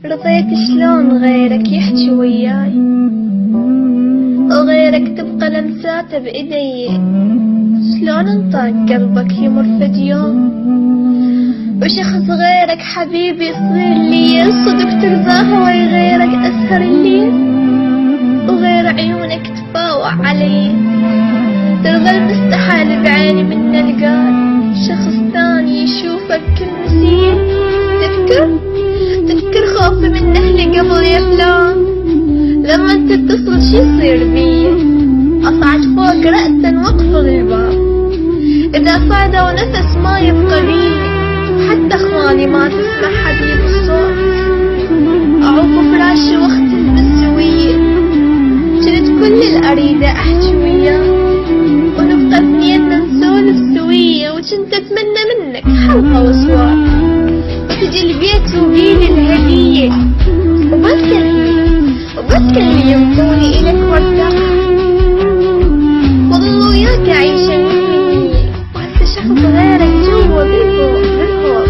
رضيت شلون غيرك يحكي وياي، وغيرك تبقى لمساته بإيدي. شلون انطاك قلبك يمر فد يوم، وشخص غيرك حبيبي يصير لي. صدق ترضاها ويا غيرك أسهر الليل، وغير عيونك تفاوع علي. ترضى المستحيل بعيني من القال، شخص ثاني يشوفك كل مسير. تفكر خوفي من أهلي قبل يا فلان، لما انت تتصل شي يصير بي. أصعد فوق رأسا واقفل الباب، إذا صعدوا نفس ما يبقى بي. حتى اخواني ما تسمع حبيب الصوت، أعوف فراشي واختل بالسوية. كنت كل الأريدة أحكي وياه، ونبقى اثنيننا نسولف سوية. وكنت أتمنى منك حلقة وصوات، وتجي البيت وبيلي الهدية. وبس اللي ينطوني إلك وارتاح، وظل وياك أعيش مني. وهسه شخص غيرك جوا بالفوق،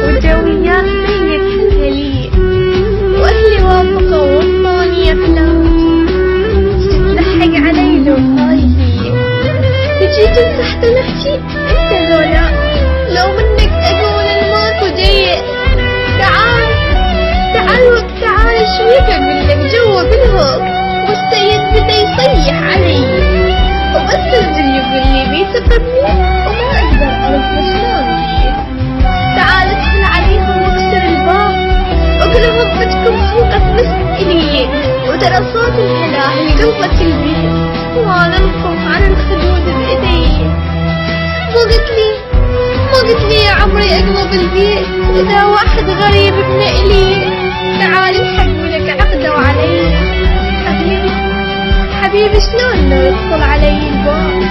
وجويات ميت هالهلية. وأهلي وافقوا وصاني أفلام، تتلحق علي لو هاي هي. وجيت تحت نحكي انت ذولا، لو منك أقول الماكو جيء. تعال شويك أقولك جوا بالهوق، والسيد بدا يصيح علي. وبس الجل يقولي بيتفقني وما أقدر أرد شلون فيه. تعال ادخل عليهم واكسر الباب، وقلهم بدكم خوقة مسئلية. وترى صوت الهلاهل قلبك البيت، وانا الخوف على الخدود بإيدي. مو قلت لي يا عمري اقلب البيت، إذا واحد غريب ابن إلي. تعال الحق ولك عقده علي. حبيبي شلون لو يدخل علي الباب،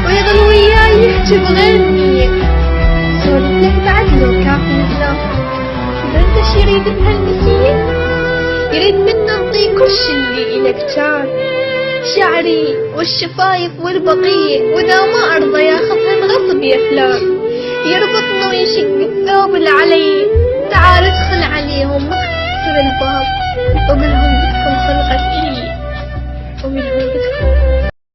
ويظل وياي يحكي بغير نية. صورتك بعد لو كافي نزلاها، انت شي يريد بهالمسية. يريد منا نطي كل شي اللي إلك كان، شعري والشفايف والبقية. وإذا ما أرضى ياخذهن غصب يا فلان، يربطنا ويشق الثوب اللي علي. تعال ادخل عليهم واكسر الباب، وقلهم بدكم خلقة إلي، وقلهم